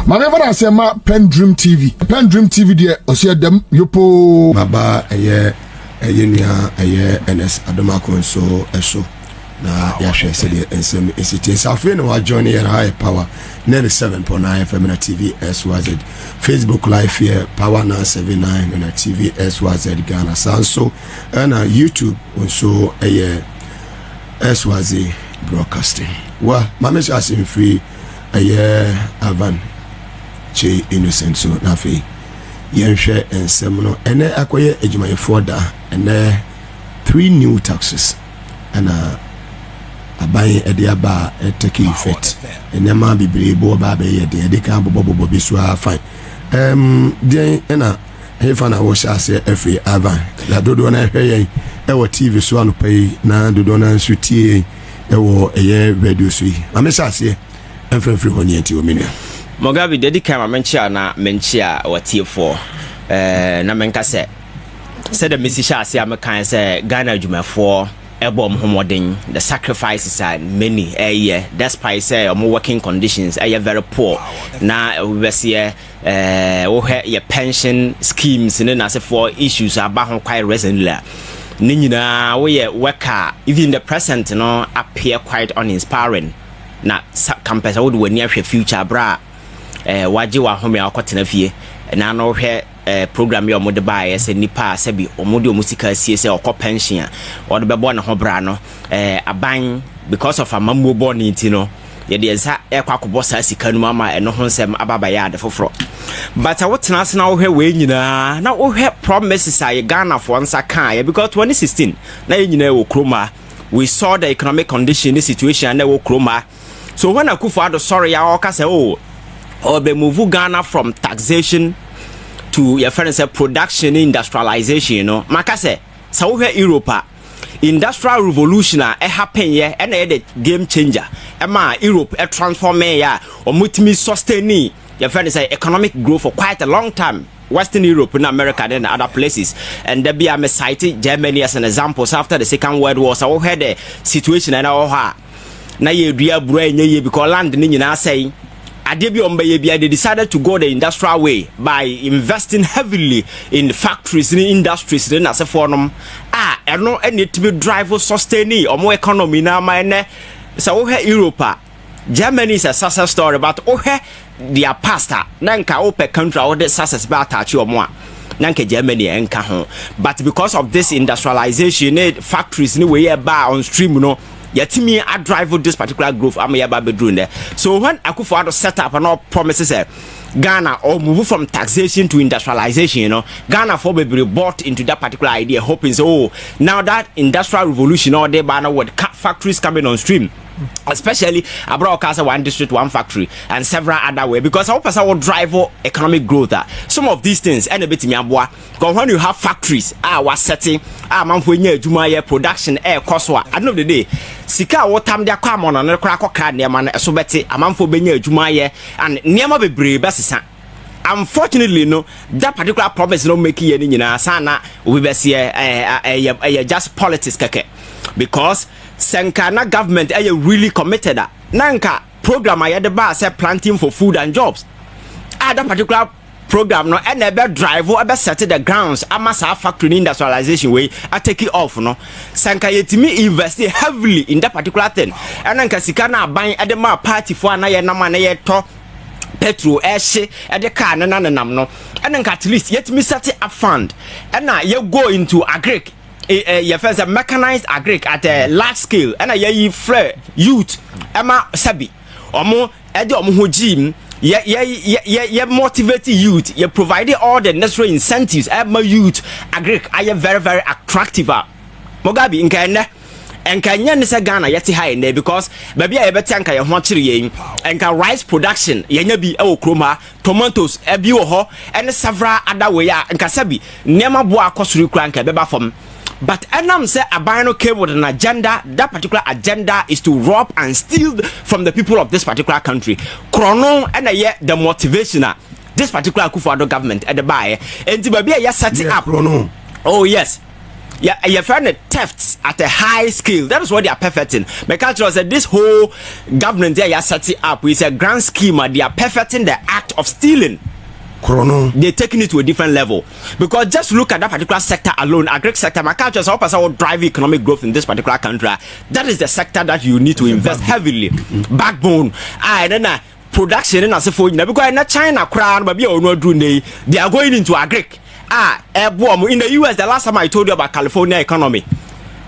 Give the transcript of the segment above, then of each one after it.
Mameva say ma PENDREAM TV. PENDREAM TV there osia dem yopo baba eye nua NS Adomako so na ya hwe se de ensem esiti safe no wa join here high power 97.9 FM na TV SYZ Facebook live here power 979 na TV SYZ Ghana Sanso na YouTube also SYZ broadcasting wa mama asim free avan che innocent so na fe yenhwe ensem no ene akoye adwumayefo da ene 3 new taxes and aban ediaba take effect enema bibrebo ba be ye de kan bobo bi so fine den ena hefa na wo sha se every avan la dodo na hwe yen e wo TV so anu pay na dodo na nsu tie e wo radio so yi amesha se enfrefri honi enti o menua Mogabi dedi kama menchia na menchia watie4 na menka se the message ase amekan se Ghana adwumafo ebom homoden the sacrifices are many despite say working conditions very poor na we see your pension schemes na say for issues about ho quite recently ni nyina we worker even the present no appear quite uninspiring na campus would we near future bra waji wa home akotena fie na no hwe program yo mode bae se nipa se bi omode omusika sie se okọ pension o de bebo na ho bra no aban because of amammo born nti no ye de nsa ekwakobo sa sika nu mama eno ho nsem ababa ya de foforo but wotena ase na wo hwe we nyina na wo hwe promises aye Ghana for nsa kan because 2016 na ye nyina wo kroma we saw the economic condition the situation na wo kroma so when Akuffo Addo sorry ya o ka say or be move Ghana from taxation to your friend say production industrialization, you know. Makase, so we Europe, industrial revolution happen here and the game changer. Ema Europe transform ya or mutimi sustain your friend say economic growth for quite a long time. Western Europe and America and other places, and there be a cited Germany as an example. So after the Second World War, so we had the situation and our na ye dua brain ye because land ni nyina say Addi they decided to go the industrial way by investing heavily in factories in industries then as a form and no need to be drive sustaining or more economy now my so Europe Germany is a success story but their pastor nanka open country or the success about or more nanka Germany enka ho but because of this industrialization factories anyway bar on stream no yetimi a drive this particular growth am ya ba bedrun there so when Akuffo Addo set up and all promises Ghana or move from taxation to industrialization, you know, Ghana for be bought into that particular idea hoping so now that industrial revolution all day banner with factories coming on stream, especially abroad Casa one district one factory and several other way because our person will drive economic growth some of these things and a bit because when you have factories was setting man for your production cost at the end of the day sika what time they come on and crack near man so better a man for benye adwuma and niema bebre besisa unfortunately no that particular promise no make ye ni nyina sana we be see just politics keke because Senkana government are really committed nanka program I the bar say planting for food and jobs that particular program no and ebe drive or ebe set the grounds amasa factory industrialization way I take it off no Senka yetimi invest heavily in that particular thing and nanka sika na ban at the ma party for na ye na ma na ye to petrol eshe at the car na nam no and nanka at least yetimi set a fund and na you go into agric your first a mechanized agric at a large scale and a ye flare youth Emma Sabi omo edo omo ho gym ye motivate youth you provide all the necessary incentives Emma youth agric are very very attractive Mogabi nkenne enka ne se Ghana yeti high in there because baby e beti anka ye ho kire yen enka rice production yenya bi e okroma tomatoes e bi wo ho and several other way enka sabi nema bo akosuru kura nka beba fam. But Enam say Abano came with an agenda. That particular agenda is to rob and steal from the people of this particular country. Chrono and the motivation this particular Akuffo Addo government at the buy and the baby set it up. Chrono. Oh yes. you find the thefts at a high scale. That is what they are perfecting. McCarthy said this whole government there, you are setting up with a grand scheme. They are perfecting the act of stealing. They're taking it to a different level, because just look at that particular sector alone, agri sector. McCarthy said, "How drive economic growth in this particular country? That is the sector that you need to invest heavily. Backbone. And then production and as a for because in China, they are going into agri. In the US, the last time I told you about California economy,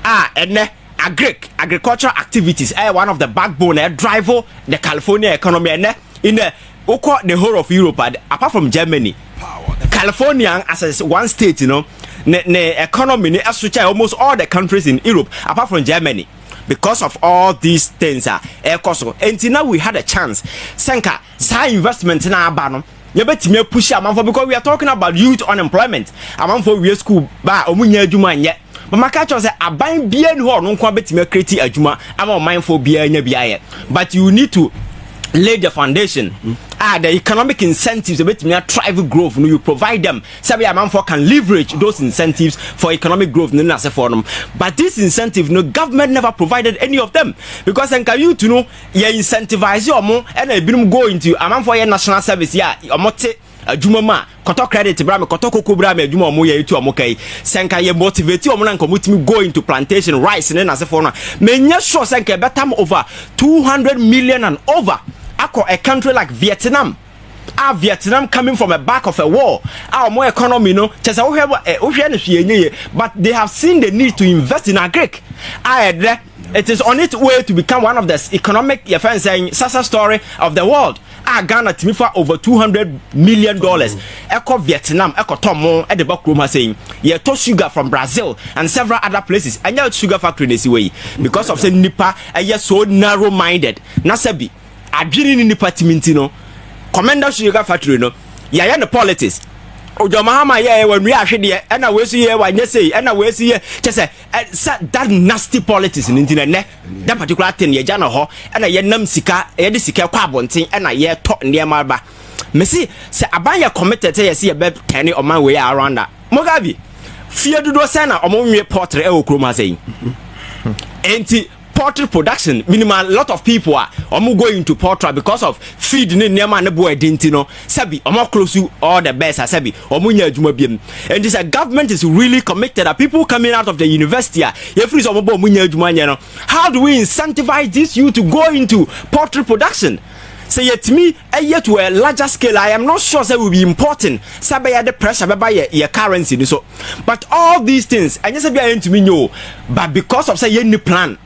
and agricultural activities are one of the backbone driver the California economy, and in the whole of Europe, apart from Germany, California as one state, you know, the economy as almost all the countries in Europe, apart from Germany. Because of all these things, and now we had a chance. Senka, investment in our banner. You bet me push a man for, because we are talking about youth unemployment. A man for we school ba omunya adwuma nye. But my catcher say aban bia ni ho no kwa bet me create adwuma. I'm mindful bia nya bia. But you need to lay the foundation. The economic incentives a bit me drive growth. You provide them. Sabi a man for can leverage those incentives for economic growth. But this incentive, no government never provided any of them, because then can you to know you incentivize your more and a bit go into a man for your national service. Yeah, or mote a jumama koto credit brame koto koko brame juma mo ye tu amokai senka ye motivate o mo nan komutimi go into plantation rice and as for no menya sure senka betam over 200 million and over. A country like Vietnam, Vietnam coming from the back of a war, our more economy, no, but they have seen the need to invest in agri. It is on its way to become one of the economic success story of the world. Ghana to me for over $200 million. Echo Vietnam, Echo Tomo, at the back room saying, yeah, to sugar from Brazil and several other places. And now sugar factory this way because of the Nipa, and yet so narrow minded. Nasabi. Adwiri ni department no commander sugar factory no ya the politics ojo mahama ya when we ahwede e na we so ye wa nya sei e na we so ye say that nasty politics in internet that particular thing ye ja na ho e na ye nam sika ye de sika kwa abonten e na ye to ndema ba me see say aban ye committed say ye be turn o man way around that Mugabe fie dodo say na o mo nwe portrait e okroma say enti poultry production minimal. Lot of people are going to poultry because of feed ni nema ne boy dentino sabi omo close to all the best sabi omo nya adwuma biem, and this government is really committed that people coming out of the university you free omo bo nya adwuma nya no. How do we incentivize this youth to go into poultry production? Say yet me yet to a larger scale. I am not sure that will be important. Sabi the pressure by your currency so, but all these things and just be to me no, but because of say any plan.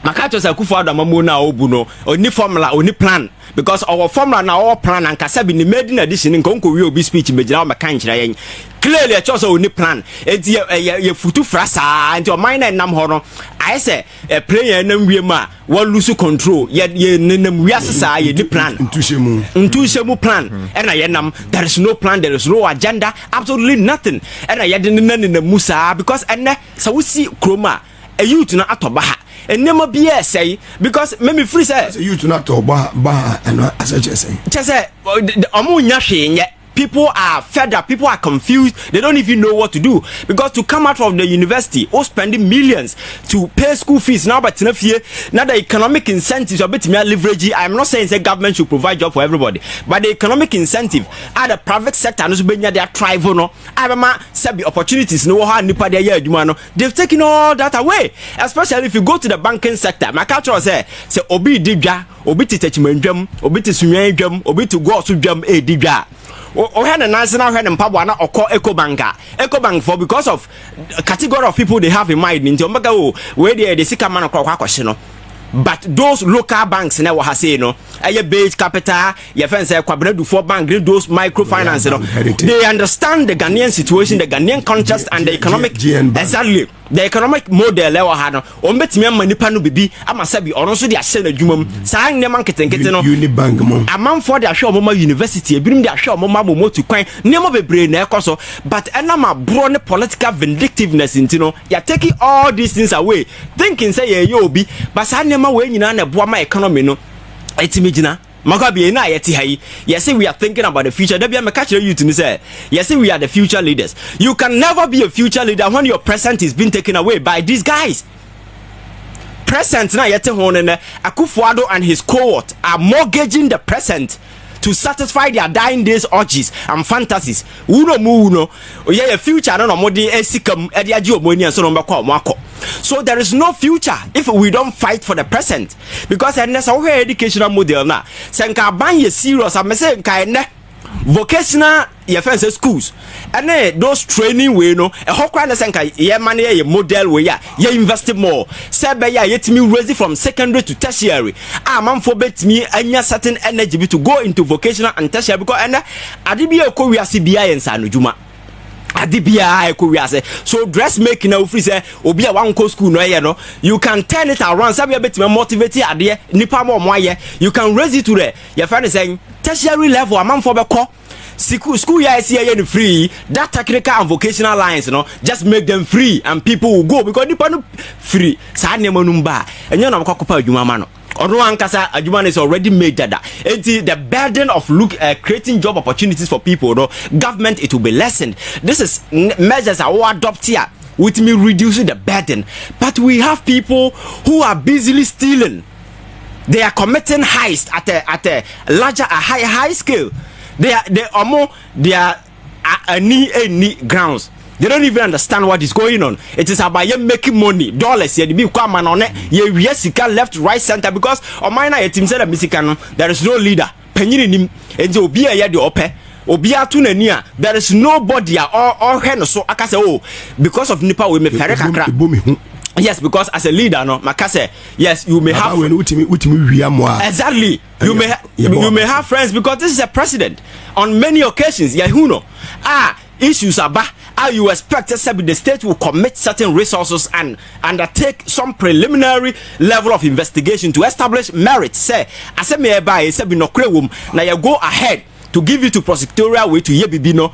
Makato say Akuffo Addo mamu na obu no oni formula oni plan, because our formula na our plan and kasabi ni made in addition nko we obi speech megina o meka nkyira yen clearly cho so oni plan enti ye futu frasa enti o mind nam ho no I say a player nam wie ma one lose control ye nam wiasesa ye di plan ntushemu plan and na ye nam there is no plan, there is no agenda, absolutely nothing, and na ye de na musa because enne so we see kroma a youth na atoba and never be say because maybe free say you to not talk ba and as I just say people are fed up, people are confused, they don't even know what to do, because to come out of the university or spending millions to pay school fees now, but now the economic incentives are a bit more leverage. I'm not saying the government should provide job for everybody, but the economic incentive at the private sector they are tribal no opportunities no they've taken all that away, especially if you go to the banking sector. My culture say obi dibja obi titechimendwam obi tisunyanwam obi to go so dwam dibja o had a national head and Pabwana or call EcoBank for because of category of people they have in mind into where they seek a man or but those local banks now has say no a base capital your friends say do for bank those microfinance they understand the Ghanaian situation, the Ghanaian context and the economic exactly the economic model level had on betimi manipa no bibi amasabi ono so de ahye na adwumam saa ne marketing no Unibank mo amam for de ahye omoma university ebirim de ahye omoma momotu kwan ne mo bebre na ekoso but enama bro ne political vindictiveness intino you are taking all these things away thinking say ye obi but saa ne ma we nyina na boa ma economy no etimigina Magabi na yeti hai. Yes, we are thinking about the future. There be a catch you to say. Yes, we are the future leaders. You can never be a future leader when your present is being taken away by these guys. Present na yeti honene. Akuffo Addo and his cohort are mortgaging the present to satisfy their dying days urges and fantasies. Uno mu uno. Yeah, future no modi esikam ediaji omoni so no mbekwa omako. So there is no future if we don't fight for the present, because there's a educational model na senka ban ye serious am say nka ne vocational ye fancy schools and those training we no e hokra na senka ye man ye model we ya ye invest more say be ya yetimi raise from secondary to tertiary man for betimi anya certain energy to go into vocational and tertiary, because and ade bi e ko wiase bia ye nsa no djuma Addi so dressmaking na free say obi a wan go school no ye no, you can turn it around. Sabi betime motivate ade nipa mo moye, you can raise it to the your friend saying tertiary level amam for beko school ya see ye free. That technical and vocational lines, you know, just make them free and people will go, because nipa no free sa nemo numba enyo na makokopa adwuma ma no Ono ankasa adwuma is already made that. The burden of creating job opportunities for people, no, government, it will be lessened. This is measures I will adopt here with me reducing the burden. But we have people who are busily stealing. They are committing heist at a larger, a high scale. They are any grounds. They don't even understand what is going on. It is about you making money, dollars. You be come on it. You sika left, right, center, because on mine a team said there is no leader. Penyinim and obi a the ope. Obia tu nenia. There is nobody or hen so I can say, oh, because of nipa we me fereka. Yes, because as a leader, no, makase. Yes, you may have. Exactly. You may have friends, because this is a president. On many occasions, yahuno. Issues are bad. How you expect the state will commit certain resources and undertake some preliminary level of investigation to establish merit. Say, I said me by say be no krewum. Now you go ahead to give it to prosecutorial way to yebibino.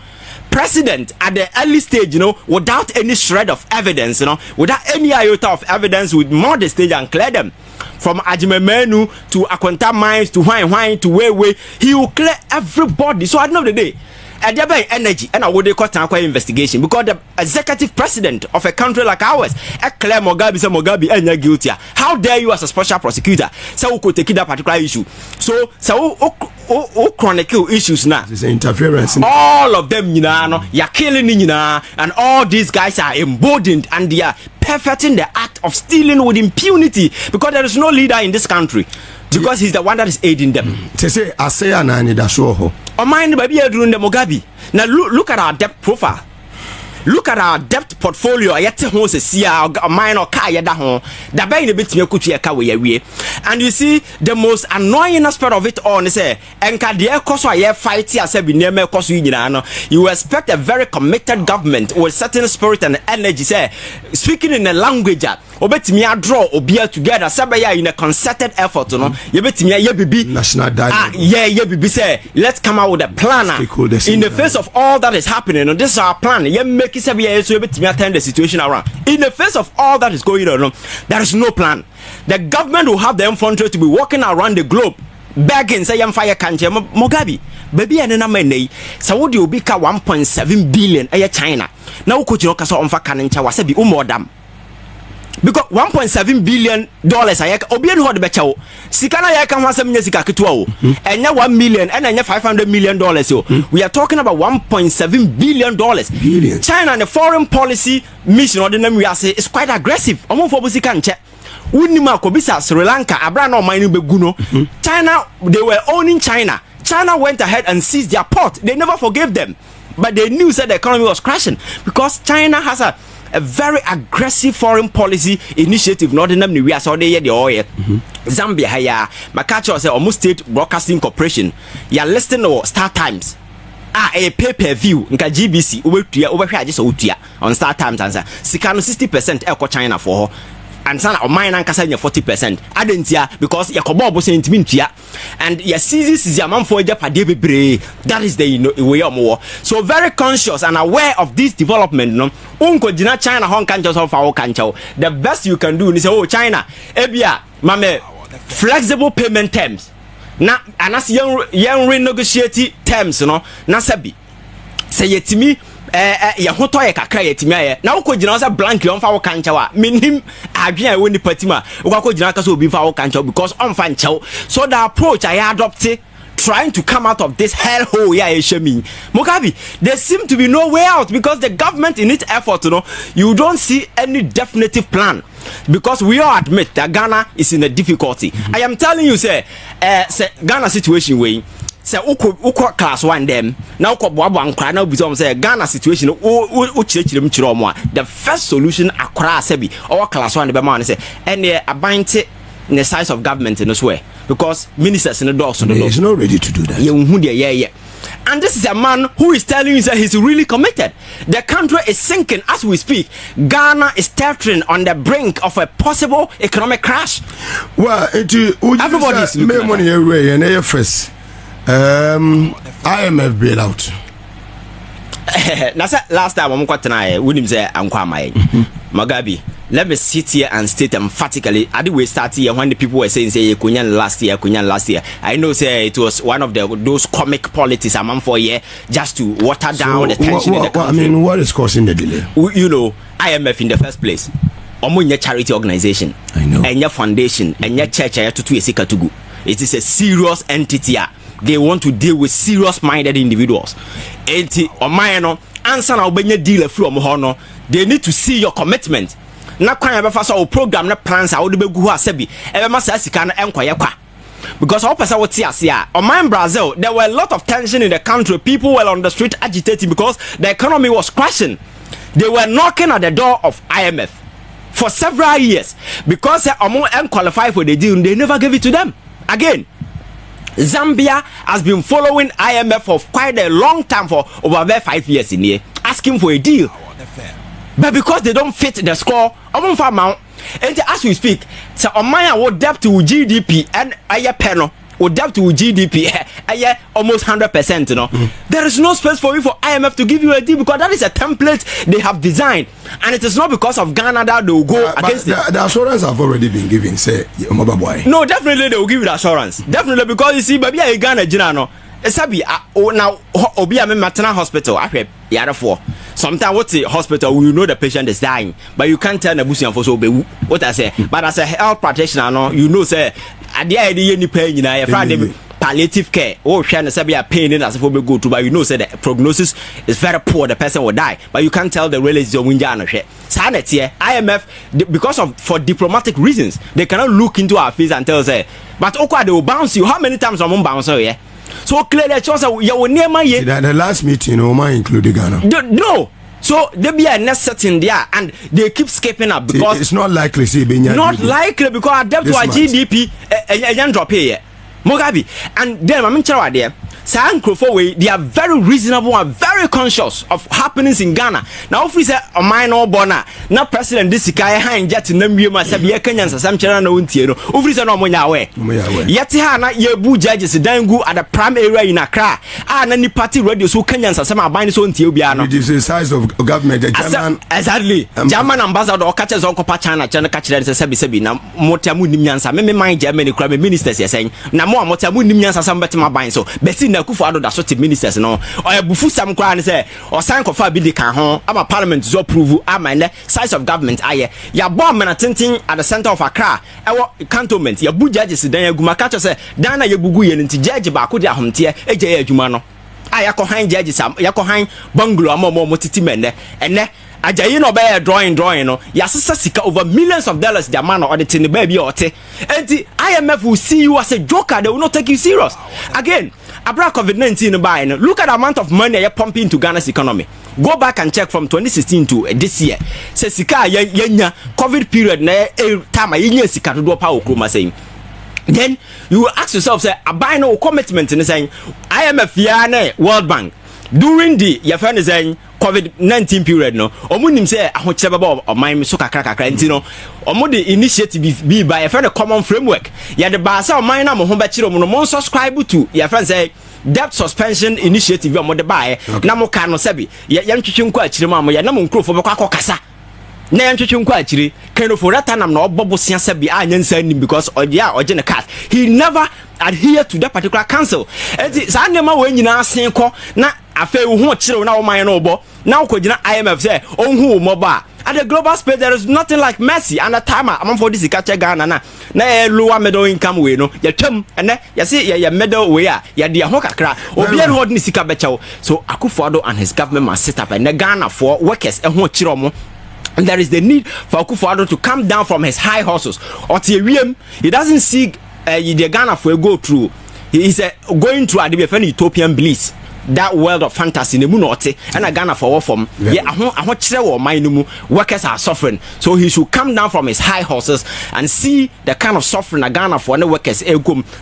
President at the early stage, you know, without any shred of evidence, you know, without any iota of evidence, with more the stage and clear them. From Ajimemenu to Akwanta Mines to Wine to Way, he will clear everybody. So at the end of the day, and there be energy and I would call an investigation, because the executive president of a country like ours, Claire Mugabe, say Mugabe and you're guilty. How dare you as a special prosecutor so could take that particular issue? So chronicle issues now. This is interference. All of them, you know, you're killing, you know, and all these guys are emboldened and they are perfecting the act of stealing with impunity, because there is no leader in this country. Because he's the one that is aiding them. Say, I say, and I need a show. Oh, mind baby, you're doing the Mugabe. Now look at our debt profile. Look at our debt portfolio. I yet home see a mine or car yada home. The bay in a bit me kuchi car we. And you see the most annoying aspect of it all is say enka de koso aye fight ya say bi neme koso yina. You expect a very committed government with certain spirit and energy, say speaking in a language obetimi draw obia together sabaya in a concerted effort, no. You betimi ye bibi national dialogue. Yeah bibi say let's come out with a plan in the face of all that is happening. No, this is our plan. You make it sabaya so betimi turn the situation around. In the face of all that is going on, no, there is no plan. The government will have the infantry to be walking around the globe begging say yam fire country Mugabe baby and na many Saudi will be 1.7 billion China. Now could you kasa onfa kanencha wasabi umodam, because 1.7 billion dollars I obi en hod becha wo sikana ya kan wasam nya sika ketua wo enya 1 million and enya 500 million dollars yo. We are talking about 1.7 billion dollars. China and the foreign policy mission or the name we are say is quite aggressive. Omo for busika nche unima kobisa Sri Lanka abra no mine beguno. China, they were owning China. China went ahead and seized their port. They never forgave them, but they knew that the economy was crashing, because China has a very aggressive foreign policy initiative. Not in them we are so they the oil. Zambia haya makacho say almost state broadcasting corporation. You are listening to Star Times. A pay-per-view nka GBC over here just on Star Times answer. Sikano 60% eko China for her. And sana o mine ankasa nya 40%. Adentia because yakobo bo sentimentia and ya seizes ya man for japade bebre. That is the way omo. So very conscious and aware of this development, no. Unko jina China hon kancho so fa wo kancho. The best you can do is say, oh China ebia mame flexible payment terms. na anase yen renegotiate terms no na sabi say yetimi ya hoto ye kakra yetimi aye na wo ko gina say blank on fa wo kancha wa minim adwen a woni patima wo ko gina ka so obi fa wo kancha because on fa nchew. So the approach I adopted trying to come out of this hellhole yeah Eshemi Mugabe, there seem to be no way out because the government in its effort, you don't see any definitive plan, because we all admit that Ghana is in a difficulty. I am telling you, say Ghana situation way say uko class 1 them now uko boabo ankra na obi say Ghana situation o chirechirem mo the first solution akra sebi our class 1 be man say any abante the size of government in this way, because ministers in the doors he's not ready to do that. Yeah. And this is a man who is telling you that he's really committed. The country is sinking as we speak. Ghana is teetering on the brink of a possible economic crash. Well, everybody is looking money away and first IMF bailout. Last time I'm quite tonight. William say Mugabe. Let me sit here and state emphatically. Addi we start here when the people were saying say Kunyan last year. I know say it was one of those comic politics among 4 years just to water down the tension in the country. I mean, what is causing the delay? You know, IMF in the first place. Omunya charity organization. I know. And your foundation and your church to it is a serious entity. They want to deal with serious-minded individuals. Enti omayano answer na obenye deal from hono. They need to see your commitment. Na kwan ya befa so program na plans a wo de begu ho asabi e be masa sika na enkoye kwa, because all person what ase a oman Brazil there were a lot of tension in the country. People were on the street agitating because the economy was crashing. They were knocking at the door of IMF for several years because omo qualify for the deal. They never gave it to them again. Zambia has been following IMF for quite a long time, for over 5 years in here, asking for a deal. But because they don't fit the score, and as we speak, so Omaya will debt to GDP and a penal will debt to GDP almost 100%. There is no space for you for IMF to give you a deal, because that is a template they have designed, and it is not because of Ghana that they will go against it. The assurance have already been given. Say, boy. No, definitely they will give you the assurance. Definitely, because you see, baby, I Ghana Ginano. Sabi now obi am maternal hospital ahwe yare for sometimes what's the hospital you know the patient is dying, but you can't tell the busian for so be what I say. But as a health practitioner no, you know say ade ade ni pain nyina ya friend palliative care oh hwe na sabi a pain na so be go to, but you know say the prognosis is very poor, the person will die, but you can't tell the reality of winja no hwe sanet here. IMF because of for diplomatic reasons they cannot look into our face and tell say, but okwa they will bounce you. How many times am bounce here? So clearly, the last meeting, Oma included Ghana. No, so there be a next setting there, and they keep skipping up because it's not likely. Not likely because our debt to our GDP and drop here, Mugabe, and then I'm in there. Akuffo way, they are very reasonable and very conscious of happenings in Ghana. Now, if we say a minor bona, now President this guy hand jet in them you must have Kenyans some children no untiero. If we say no money away, yet hana ye bu judges dangu at the prime area in Accra. And any party radio so Kenyans some are buying so untiano. It is the size of government. Exactly. German ambassador or catches on China, catch them sebi na motamu nimyansa. Me mind Germany crime ministers saying na more motamu nimyansa some better buying so. Akuffo Addo that sort of ministers no or bufu sam kwa ne say or sign kofa bi de kan ho ama parliament to approve ama ne size of government aye ya bomb na tintin at the center of Accra ewo cantonment ya bu judges dan aguma ka say dan na ye gugu ye nti judge ba ko de ahomte eje ya adwuma no aya ko han judges ya ko han bungalow ama mo titi men ene ajayi no be drawing no yasesa sika over millions of dollars the man auditing the baby ote enti IMF will see you as a joker, they will not take you serious again. Abra COVID-19 buy look at the amount of money you're pumping into Ghana's economy. Go back and check from 2016 to this year. Say sika yenya COVID period na time yenya sika to do pa okroma saying. Then you will ask yourself say buy no commitment in saying IMF ya World Bank during the your friend is saying COVID-19 period no omunim say ahochebe ba o man so kakra enti no omo the initiative be by a friend a common framework ya the basa o man na mo ho be kire mo no mo subscribe to your friend say debt suspension initiative o mo de buy na mo ka no sebi ya ntwetwe nko akire mo ya na mo nkrofo be kwa kasa na yɛntwetwe nkɔ akyire kind of that time na ɔbɔ bosia sɛ bi anyansa nim because ɔgye ne card he never adhere to that particular council enti saa nneɛma wɔ nyinaa sen kɔ na afei wo ho kyerɛw na wo man no ɔbɔ na wokɔgyina IMF sɛ ɔnhu wo mmɔbɔ at the global space there is nothing like mercy and a time I'm for this catch Ghana na lower middle income way no yɛtwam ɛnɛ yɛse yɛ middle way a yɛde ho kakra obi an hold ni sika bɛkyɛw so Akuffo Addo and his government must set up and Ghana for workers ɛho kyerɛ mo. And there is the need for Akuffo Addo to come down from his high horses. Or he doesn't see the Ghana for a go through. He is going through a utopian bliss. That world of fantasy in the moon and a Ghana for from workers are suffering. So he should come down from his high horses and see the kind of suffering a Ghana for the workers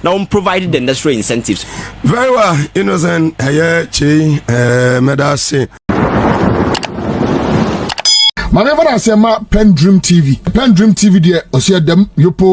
now provided the necessary incentives. Very well, innocent. Medase. Maneva na sema PENDREAM TV. PENDREAM TV de osia dem yopo